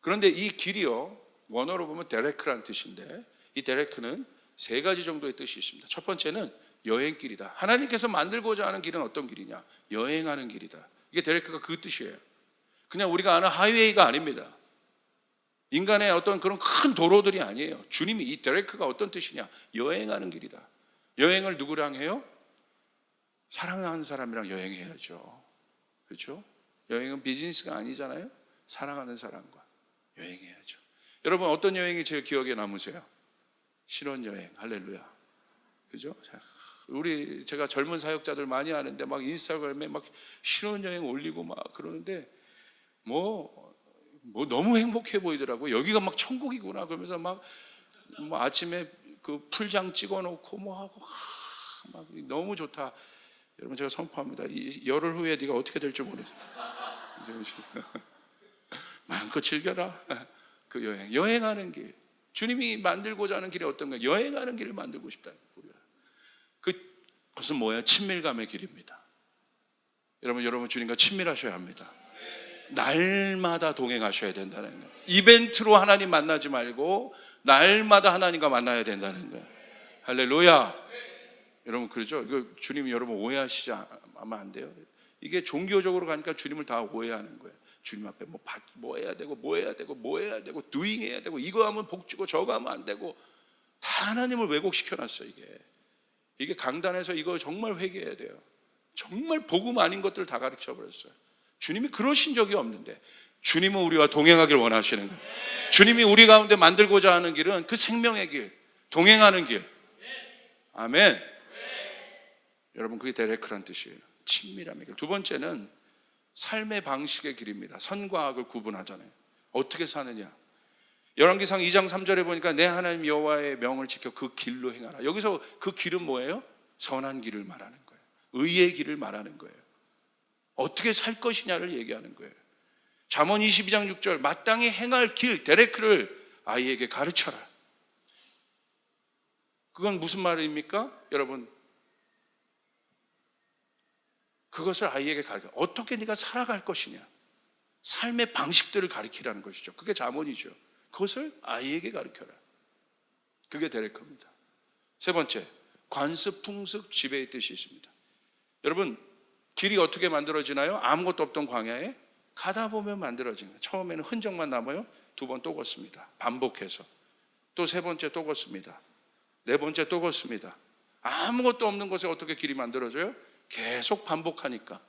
A: 그런데 이 길이요, 원어로 보면 데레크라는 뜻인데, 이 데레크는 세 가지 정도의 뜻이 있습니다. 첫 번째는 여행길이다. 하나님께서 만들고자 하는 길은 어떤 길이냐? 여행하는 길이다. 이게 데레크가 그 뜻이에요. 그냥 우리가 아는 하이웨이가 아닙니다. 인간의 어떤 그런 큰 도로들이 아니에요. 주님이, 이 데레크가 어떤 뜻이냐? 여행하는 길이다. 여행을 누구랑 해요? 사랑하는 사람이랑 여행해야죠. 그렇죠? 여행은 비즈니스가 아니잖아요. 사랑하는 사람과 여행해야죠. 여러분, 어떤 여행이 제일 기억에 남으세요? 신혼여행. 할렐루야. 그죠? 제가 젊은 사역자들 많이 하는데 막 인스타그램에 막 신혼여행 올리고 막 그러는데 뭐 너무 행복해 보이더라고. 여기가 막 천국이구나. 그러면서 막 뭐 아침에 그 풀장 찍어놓고 뭐 하고 막 너무 좋다. 여러분, 제가 선포합니다. 이 열흘 후에 네가 어떻게 될지 모르겠어. 마음껏 즐겨라. 그 여행하는 길. 주님이 만들고자 하는 길이 어떤가? 여행하는 길을 만들고 싶다. 그것은 뭐예요? 친밀감의 길입니다. 여러분 주님과 친밀하셔야 합니다. 날마다 동행하셔야 된다는 거예요. 이벤트로 하나님 만나지 말고 날마다 하나님과 만나야 된다는 거예요. 할렐루야. 여러분, 그러죠? 이거 주님, 여러분 오해하시지 않으면 안 돼요. 이게 종교적으로 가니까 주님을 다 오해하는 거예요. 주님 앞에 뭐 해야 되고 doing 해야 되고, 이거 하면 복 주고 저거 하면 안 되고, 다 하나님을 왜곡시켜놨어요. 이게 강단에서 이거 정말 회개해야 돼요. 정말 복음 아닌 것들을 다 가르쳐버렸어요. 주님이 그러신 적이 없는데 주님은 우리와 동행하길 원하시는 거예요. 주님이 우리 가운데 만들고자 하는 길은 그 생명의 길, 동행하는 길. 아멘. 여러분, 그게 데레크란 뜻이에요. 친밀함의 길. 두 번째는 삶의 방식의 길입니다. 선과 악을 구분하잖아요. 어떻게 사느냐. 열왕기상 2장 3절에 보니까 내 하나님 여호와의 명을 지켜 그 길로 행하라. 여기서 그 길은 뭐예요? 선한 길을 말하는 거예요. 의의 길을 말하는 거예요. 어떻게 살 것이냐를 얘기하는 거예요. 잠언 22장 6절 마땅히 행할 길 데레크를 아이에게 가르쳐라. 그건 무슨 말입니까? 여러분, 그것을 아이에게 가르쳐. 어떻게 네가 살아갈 것이냐, 삶의 방식들을 가르치라는 것이죠. 그게 잠언이죠. 그것을 아이에게 가르쳐라. 그게 데레크입니다. 세 번째, 관습, 풍습, 지배의 뜻이 있습니다. 여러분, 길이 어떻게 만들어지나요? 아무것도 없던 광야에 가다 보면 만들어지는 거예요. 처음에는 흔적만 남아요. 두 번 또 걷습니다. 반복해서. 또 세 번째 또 걷습니다. 네 번째 또 걷습니다. 아무것도 없는 곳에 어떻게 길이 만들어져요? 계속 반복하니까.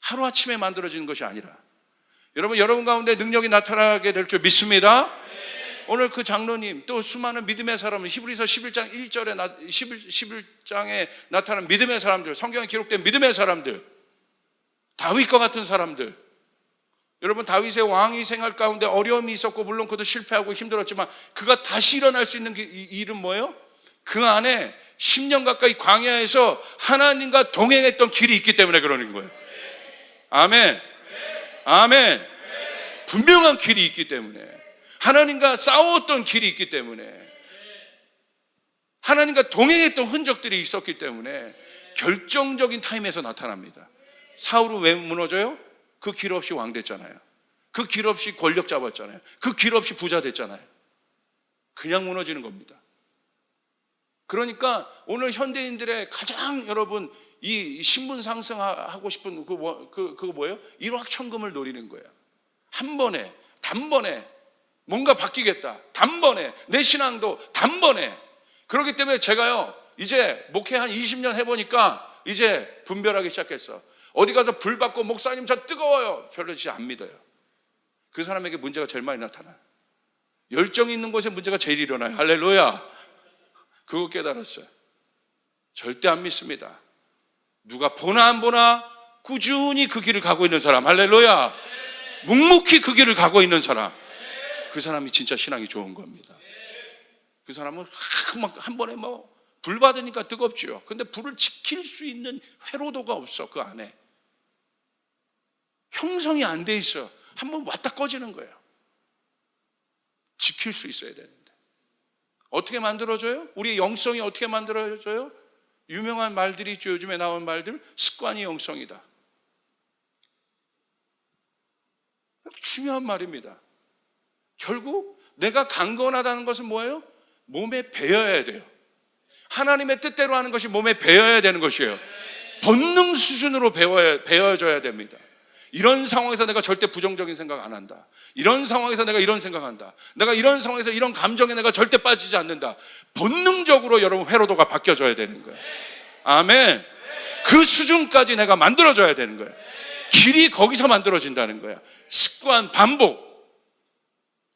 A: 하루아침에 만들어지는 것이 아니라, 여러분 가운데 능력이 나타나게 될 줄 믿습니다. 오늘 그 장로님, 또 수많은 믿음의 사람은 히브리서 11장 1절에 11장에 나타난 믿음의 사람들, 성경에 기록된 믿음의 사람들, 다윗과 같은 사람들. 여러분, 다윗의 왕위 생활 가운데 어려움이 있었고, 물론 그도 실패하고 힘들었지만 그가 다시 일어날 수 있는 일은 뭐예요? 그 안에 10년 가까이 광야에서 하나님과 동행했던 길이 있기 때문에 그러는 거예요. 아멘. 아멘. 분명한 길이 있기 때문에, 하나님과 싸웠던 길이 있기 때문에, 하나님과 동행했던 흔적들이 있었기 때문에 결정적인 타임에서 나타납니다. 사울은 왜 무너져요? 그 길 없이 왕 됐잖아요. 그 길 없이 권력 잡았잖아요. 그 길 없이 부자 됐잖아요. 그냥 무너지는 겁니다. 그러니까 오늘 현대인들의 가장, 여러분, 이 신분 상승하고 싶은 그거 뭐예요? 일확천금을 노리는 거예요. 한 번에, 단번에 뭔가 바뀌겠다, 단번에 내 신앙도 단번에. 그렇기 때문에 제가요, 이제 목회 한 20년 해보니까 이제 분별하기 시작했어. 어디 가서 불 받고 목사님 저 뜨거워요, 별로 진짜 안 믿어요. 그 사람에게 문제가 제일 많이 나타나요. 열정이 있는 곳에 문제가 제일 일어나요. 할렐루야. 그거 깨달았어요. 절대 안 믿습니다. 누가 보나 안 보나 꾸준히 그 길을 가고 있는 사람, 할렐루야, 묵묵히 그 길을 가고 있는 사람, 그 사람이 진짜 신앙이 좋은 겁니다. 그 사람은 한 번에 불 받으니까 뜨겁죠. 근데 불을 지킬 수 있는 회로도가 없어. 그 안에 형성이 안 돼 있어. 한번 왔다 꺼지는 거예요. 지킬 수 있어야 되는데 어떻게 만들어져요? 우리의 영성이 어떻게 만들어져요? 유명한 말들이 있죠. 요즘에 나온 말들, 습관이 영성이다. 중요한 말입니다. 결국 내가 강건하다는 것은 뭐예요? 몸에 배어야 돼요. 하나님의 뜻대로 하는 것이 몸에 배어야 되는 것이에요. 본능 수준으로 배워져야 됩니다. 이런 상황에서 내가 절대 부정적인 생각 안 한다. 이런 상황에서 내가 이런 생각한다. 내가 이런 상황에서 이런 감정에 내가 절대 빠지지 않는다. 본능적으로 여러분 회로도가 바뀌어져야 되는 거예요. 아멘. 그 수준까지 내가 만들어져야 되는 거예요. 길이 거기서 만들어진다는 거야. 습관, 반복.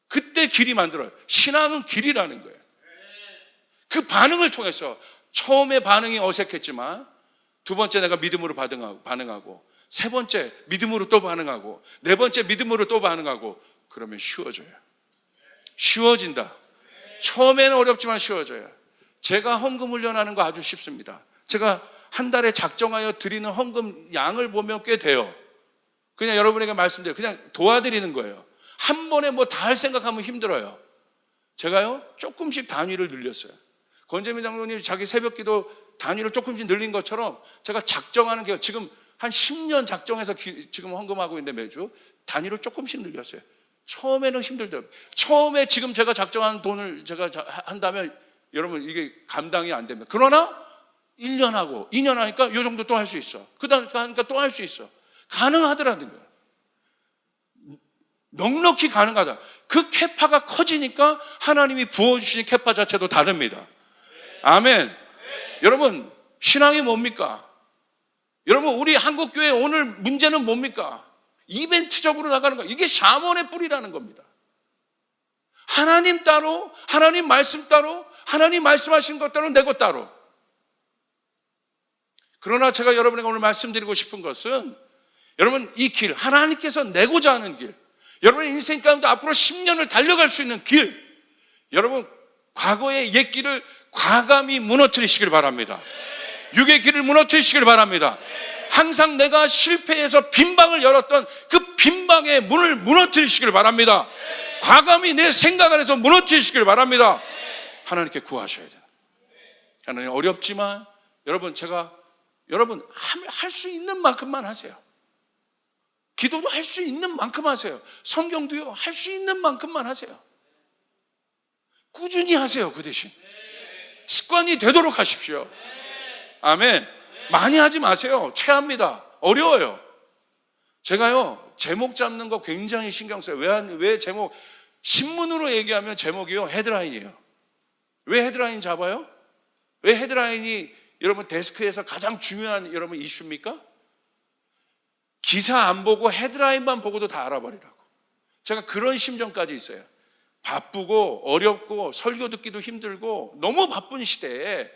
A: 그때 길이 만들어요. 신앙은 길이라는 거예요. 그 반응을 통해서, 처음에 반응이 어색했지만 두 번째 내가 믿음으로 반응하고, 세 번째 믿음으로 또 반응하고, 네 번째 믿음으로 또 반응하고, 그러면 쉬워져요. 쉬워진다. 처음에는 어렵지만 쉬워져요. 제가 헌금 훈련하는 거 아주 쉽습니다. 제가 한 달에 작정하여 드리는 헌금 양을 보면 꽤 돼요. 그냥 여러분에게 말씀드려요. 그냥 도와드리는 거예요. 한 번에 뭐 다 할 생각하면 힘들어요. 제가요, 조금씩 단위를 늘렸어요. 권재민 장로님 자기 새벽기도 단위를 조금씩 늘린 것처럼 제가 작정하는 게, 지금 한 10년 작정해서 지금 헌금하고 있는데 매주 단위를 조금씩 늘렸어요. 처음에는 힘들더라고요. 처음에 지금 제가 작정한 돈을 제가 한다면 여러분 이게 감당이 안 됩니다. 그러나 1년 하고 2년 하니까 이 정도 또 할 수 있어. 그다음 하니까 또 할 수 있어. 가능하더라는 거예요. 넉넉히 가능하다. 그 캐파가 커지니까 하나님이 부어주신 캐파 자체도 다릅니다. 아멘. 여러분, 신앙이 뭡니까? 여러분, 우리 한국교회 오늘 문제는 뭡니까? 이벤트적으로 나가는 거. 이게 샤먼의 뿌리라는 겁니다. 하나님 따로, 하나님 말씀 따로, 하나님 말씀하신 것 따로, 내 것 따로. 그러나 제가 여러분에게 오늘 말씀드리고 싶은 것은, 여러분, 이 길, 하나님께서 내고자 하는 길, 여러분의 인생 가운데 앞으로 10년을 달려갈 수 있는 길, 여러분 과거의 옛 길을 과감히 무너뜨리시길 바랍니다. 육의 길을 무너뜨리시길 바랍니다. 항상 내가 실패해서 빈방을 열었던 그 빈방의 문을 무너뜨리시길 바랍니다. 과감히 내 생각 안에서 무너뜨리시길 바랍니다. 하나님께 구하셔야 돼요. 하나님, 어렵지만 여러분 할 수 있는 만큼만 하세요. 기도도 할 수 있는 만큼 하세요. 성경도요, 할 수 있는 만큼만 하세요. 꾸준히 하세요. 그 대신 습관이 되도록 하십시오. 아멘. 많이 하지 마세요. 체합니다. 어려워요. 제가요, 제목 잡는 거 굉장히 신경 써요. 왜 제목, 신문으로 얘기하면 제목이요, 헤드라인이에요. 왜 헤드라인 잡아요? 왜 헤드라인이 여러분 데스크에서 가장 중요한 여러분 이슈입니까? 기사 안 보고 헤드라인만 보고도 다 알아버리라고. 제가 그런 심정까지 있어요. 바쁘고 어렵고 설교 듣기도 힘들고 너무 바쁜 시대에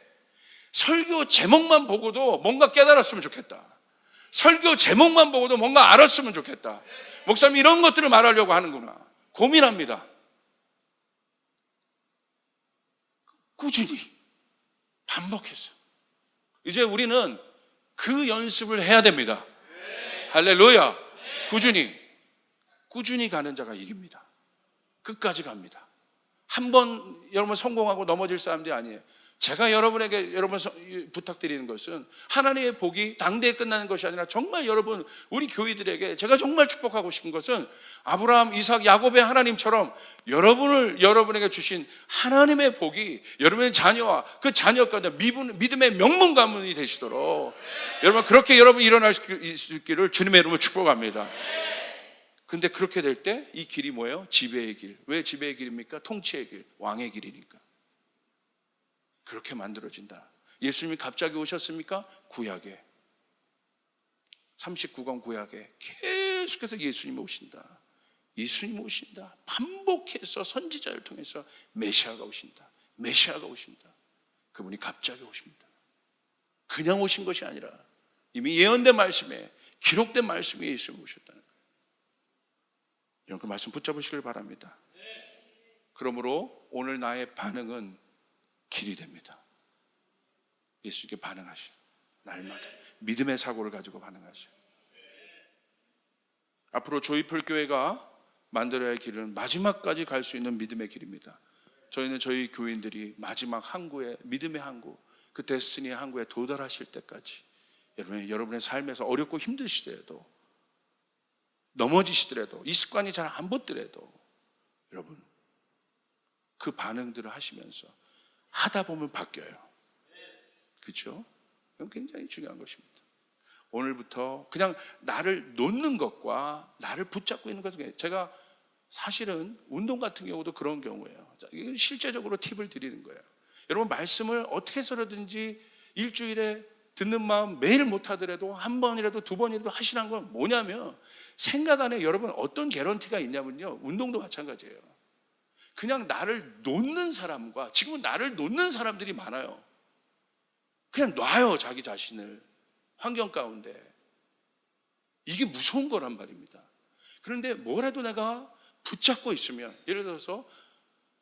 A: 설교 제목만 보고도 뭔가 깨달았으면 좋겠다. 설교 제목만 보고도 뭔가 알았으면 좋겠다. 목사님, 이런 것들을 말하려고 하는구나. 고민합니다. 꾸준히 반복해서 이제 우리는 그 연습을 해야 됩니다. 할렐루야. 꾸준히 가는 자가 이깁니다. 끝까지 갑니다. 한 번 여러분 성공하고 넘어질 사람들이 아니에요. 제가 여러분에게 부탁드리는 것은 하나님의 복이 당대에 끝나는 것이 아니라 정말 여러분, 우리 교회들에게 제가 정말 축복하고 싶은 것은 아브라함, 이삭, 야곱의 하나님처럼 여러분에게 주신 하나님의 복이 여러분의 자녀와 그 자녀 가운데 믿음의 명문 가문이 되시도록 여러분, 그렇게 여러분 일어날 수 있기를 주님의 이름으로 축복합니다. 근데 그렇게 될 때 이 길이 뭐예요? 지배의 길. 왜 지배의 길입니까? 통치의 길, 왕의 길이니까. 그렇게 만들어진다. 예수님이 갑자기 오셨습니까? 구약에 39권 구약에 계속해서 예수님이 오신다. 예수님 오신다. 반복해서 선지자를 통해서 메시아가 오신다. 메시아가 오신다. 그분이 갑자기 오십니다. 그냥 오신 것이 아니라 이미 예언된 말씀에, 기록된 말씀에 예수님이 오셨다는 거예요. 여러분, 그 말씀 붙잡으시길 바랍니다. 그러므로 오늘 나의 반응은 길이 됩니다. 예수님께 반응하시오. 날마다 믿음의 사고를 가지고 반응하시오. 앞으로 조이풀 교회가 만들어야 할 길은 마지막까지 갈 수 있는 믿음의 길입니다. 저희는 저희 교인들이 마지막 항구에, 믿음의 항구, 그 데스티니의 항구에 도달하실 때까지 여러분의 삶에서 어렵고 힘드시더라도, 넘어지시더라도, 이 습관이 잘 안 붙더라도 여러분 그 반응들을 하시면서 하다 보면 바뀌어요. 그렇죠? 이건 굉장히 중요한 것입니다. 오늘부터 그냥 나를 놓는 것과 나를 붙잡고 있는 것 중에, 제가 사실은 운동 같은 경우도 그런 경우예요. 이건 실제적으로 팁을 드리는 거예요. 여러분, 말씀을 어떻게 해서든지 일주일에 듣는 마음 매일 못하더라도 한 번이라도 두 번이라도 하시라는 건 뭐냐면, 생각 안에 여러분 어떤 개런티가 있냐면요, 운동도 마찬가지예요. 그냥 나를 놓는 사람과, 지금은 나를 놓는 사람들이 많아요. 그냥 놔요, 자기 자신을 환경 가운데. 이게 무서운 거란 말입니다. 그런데 뭐라도 내가 붙잡고 있으면, 예를 들어서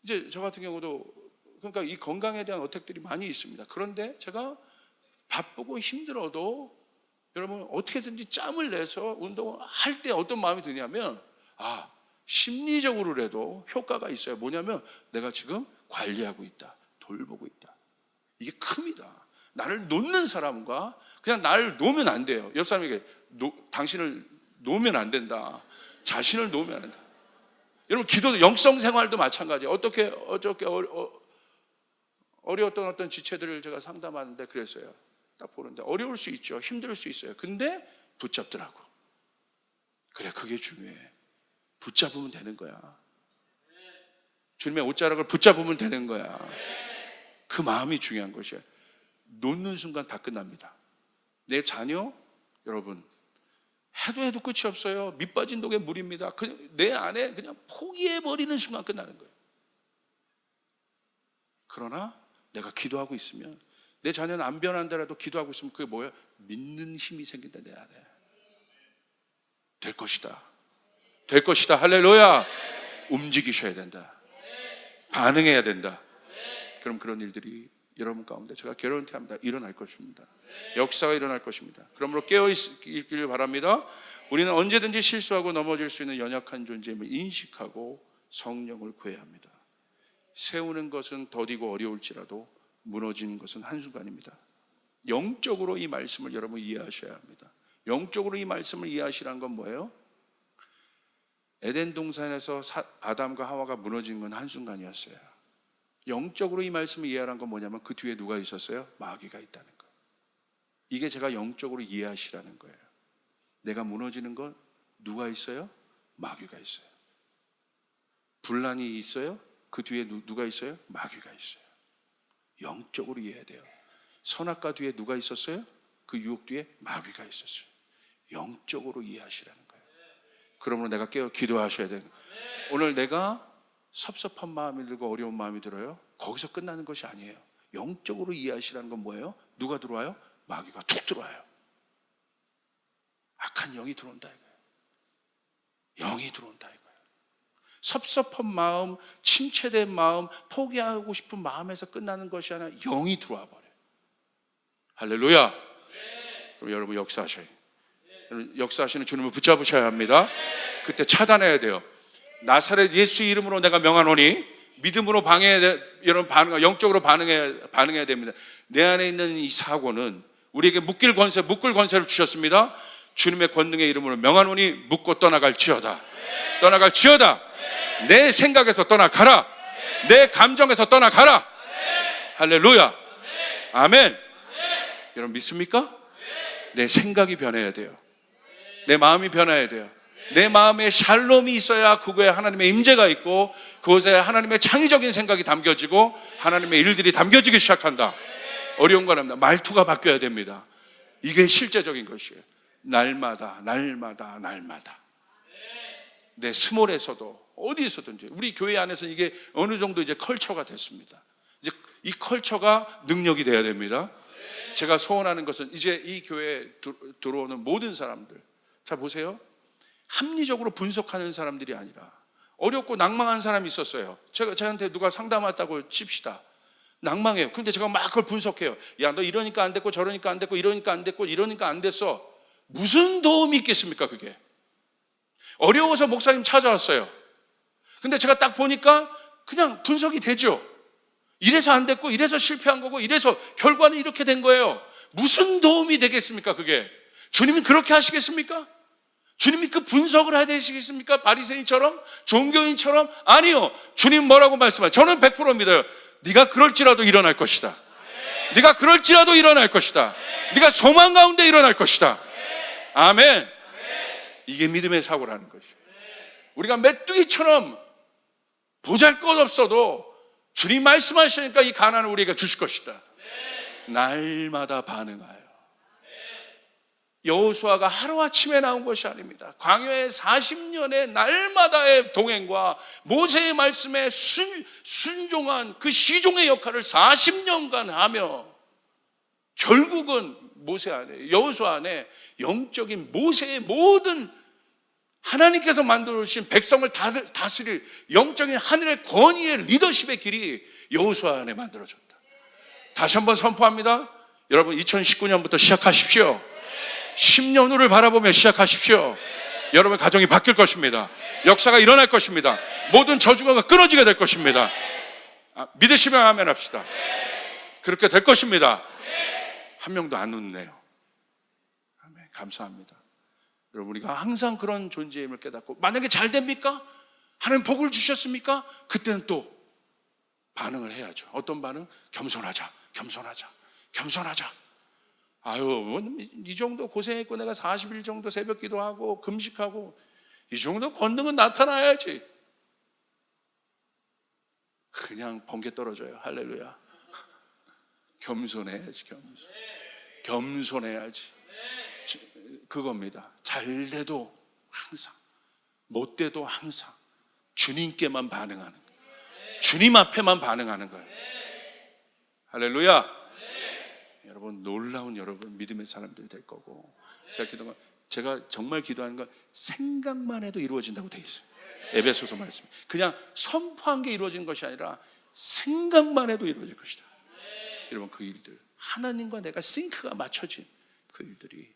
A: 이제 저 같은 경우도, 그러니까 이 건강에 대한 어택들이 많이 있습니다. 그런데 제가 바쁘고 힘들어도 여러분 어떻게든지 짬을 내서 운동을 할 때 어떤 마음이 드냐면, 심리적으로라도 효과가 있어요. 뭐냐면 내가 지금 관리하고 있다, 돌보고 있다. 이게 큽니다. 나를 놓는 사람과 그냥 나를 놓으면 안 돼요. 옆 사람에게 당신을 놓으면 안 된다, 자신을 놓으면 안 된다. 여러분, 기도도, 영성 생활도 마찬가지예요. 어떻게 어려웠던 어떤 지체들을 제가 상담하는데 그랬어요. 딱 보는데 어려울 수 있죠. 힘들 수 있어요. 근데 붙잡더라고. 그래, 그게 중요해. 붙잡으면 되는 거야. 주님의 옷자락을 붙잡으면 되는 거야. 그 마음이 중요한 것이에요. 놓는 순간 다 끝납니다. 내 자녀, 여러분, 해도 끝이 없어요. 밑 빠진 독에 물입니다. 내 안에 그냥 포기해버리는 순간 끝나는 거예요. 그러나 내가 기도하고 있으면, 내 자녀는 안 변한다라도 기도하고 있으면 그게 뭐예요? 믿는 힘이 생긴다. 내 안에 될 것이다. 될 것이다. 할렐루야. 움직이셔야 된다. 반응해야 된다. 그럼 그런 일들이 여러분 가운데 제가 개런티합니다. 일어날 것입니다. 역사가 일어날 것입니다. 그러므로 깨어있기를 바랍니다. 우리는 언제든지 실수하고 넘어질 수 있는 연약한 존재임을 인식하고 성령을 구해야 합니다. 세우는 것은 더디고 어려울지라도 무너지는 것은 한순간입니다. 영적으로 이 말씀을 여러분 이해하셔야 합니다. 영적으로 이 말씀을 이해하시라는 건 뭐예요? 에덴 동산에서 아담과 하와가 무너진 건 한순간이었어요. 영적으로 이 말씀을 이해하라는 건 뭐냐면 그 뒤에 누가 있었어요? 마귀가 있다는 거. 이게 제가 영적으로 이해하시라는 거예요. 내가 무너지는 건 누가 있어요? 마귀가 있어요. 분란이 있어요? 그 뒤에 누가 있어요? 마귀가 있어요. 영적으로 이해해야 돼요. 선악과 뒤에 누가 있었어요? 그 유혹 뒤에 마귀가 있었어요. 영적으로 이해하시라는 거예요. 그러므로 내가 깨어 기도하셔야 돼요. 오늘 내가 섭섭한 마음이 들고 어려운 마음이 들어요. 거기서 끝나는 것이 아니에요. 영적으로 이해하시라는 건 뭐예요? 누가 들어와요? 마귀가 툭 들어와요. 악한 영이 들어온다 이거예요. 영이 들어온다 이거예요. 섭섭한 마음, 침체된 마음, 포기하고 싶은 마음에서 끝나는 것이 아니라 영이 들어와 버려요. 할렐루야. 그럼 여러분 역사하셔야 돼요. 역사하시는 주님을 붙잡으셔야 합니다. 그때 차단해야 돼요. 나사렛 예수 이름으로 내가 명하노니 믿음으로 여러분 영적으로 반응해야 됩니다. 내 안에 있는 이 사고는 우리에게 묶을 권세를 주셨습니다. 주님의 권능의 이름으로 명하노니 묶고 떠나갈지어다. 떠나갈지어다. 내 생각에서 떠나가라. 내 감정에서 떠나가라. 할렐루야. 아멘. 여러분 믿습니까? 내 생각이 변해야 돼요. 내 마음이 변해야 돼요. 내 마음에 샬롬이 있어야 그거에 하나님의 임재가 있고 그것에 하나님의 창의적인 생각이 담겨지고 하나님의 일들이 담겨지기 시작한다. 어려운 건 아닙니다. 말투가 바뀌어야 됩니다. 이게 실제적인 것이에요. 날마다 내 스몰에서도 어디에서든지 우리 교회 안에서 이게 어느 정도 이제 컬처가 됐습니다. 이제 이 컬처가 능력이 돼야 됩니다. 제가 소원하는 것은 이제 이 교회에 들어오는 모든 사람들, 자 보세요. 합리적으로 분석하는 사람들이 아니라 어렵고 낭망한 사람이 있었어요. 저한테 누가 상담 왔다고 칩시다. 낭망해요. 근데 제가 막 그걸 분석해요. 야, 너 이러니까 안 됐고 저러니까 안 됐고 이러니까 안 됐고 이러니까 안 됐어. 무슨 도움이 있겠습니까 그게? 어려워서 목사님 찾아왔어요. 근데 제가 딱 보니까 그냥 분석이 되죠. 이래서 안 됐고 이래서 실패한 거고 이래서 결과는 이렇게 된 거예요. 무슨 도움이 되겠습니까 그게? 주님이 그렇게 하시겠습니까? 주님이 그 분석을 하시겠습니까? 바리새인처럼? 종교인처럼? 아니요. 주님 뭐라고 말씀하세요? 저는 100% 믿어요. 네가 그럴지라도 일어날 것이다. 네가 그럴지라도 일어날 것이다. 네가 소망 가운데 일어날 것이다. 아멘. 이게 믿음의 사고라는 것이에요. 우리가 메뚜기처럼 보잘것없어도 주님 말씀하시니까 이 가난을 우리에게 주실 것이다. 날마다 반응하여. 여호수아가 하루아침에 나온 것이 아닙니다. 광야의 40년의 날마다의 동행과 모세의 말씀에 순종한 그 시종의 역할을 40년간 하며 결국은 여호수아 안에 영적인 모세의 모든 하나님께서 만들어주신 백성을 다스릴 영적인 하늘의 권위의 리더십의 길이 여호수아 안에 만들어졌다. 다시 한번 선포합니다. 여러분 2019년부터 시작하십시오. 10년 후를 바라보며 시작하십시오. 여러분 가정이 바뀔 것입니다. 역사가 일어날 것입니다. 모든 저주가 끊어지게 될 것입니다. 믿으시면 아멘 합시다. 그렇게 될 것입니다. 한 명도 안 웃네요. 아멘. 감사합니다. 여러분 우리가 항상 그런 존재임을 깨닫고 만약에 잘 됩니까? 하나님 복을 주셨습니까? 그때는 또 반응을 해야죠. 어떤 반응? 겸손하자. 아유, 이 정도 고생했고 내가 40일 정도 새벽 기도하고 금식하고 이 정도 권능은 나타나야지. 그냥 번개 떨어져요. 할렐루야. 겸손해야지. 겸손해야지. 그겁니다. 잘 돼도 항상, 못 돼도 항상 주님께만 반응하는 거예요. 주님 앞에만 반응하는 거예요. 할렐루야. 여러분 놀라운 여러분 믿음의 사람들이 될 거고 제가 기도가 제가 정말 기도하는 건 생각만 해도 이루어진다고 되어 있어요. 에베소서 말씀. 그냥 선포한 게 이루어지는 것이 아니라 생각만 해도 이루어질 것이다. 여러분, 그 일들, 하나님과 내가 싱크가 맞춰진 그 일들이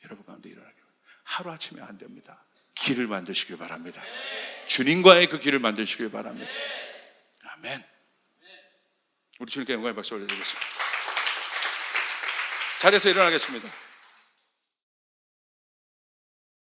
A: 여러분 가운데 일어나길 하루아침에 안 됩니다. 길을 만드시길 바랍니다. 주님과의 그 길을 만드시길 바랍니다. 아멘. 우리 주님께 영광의 박수 올려드리겠습니다. 자리에서 일어나겠습니다.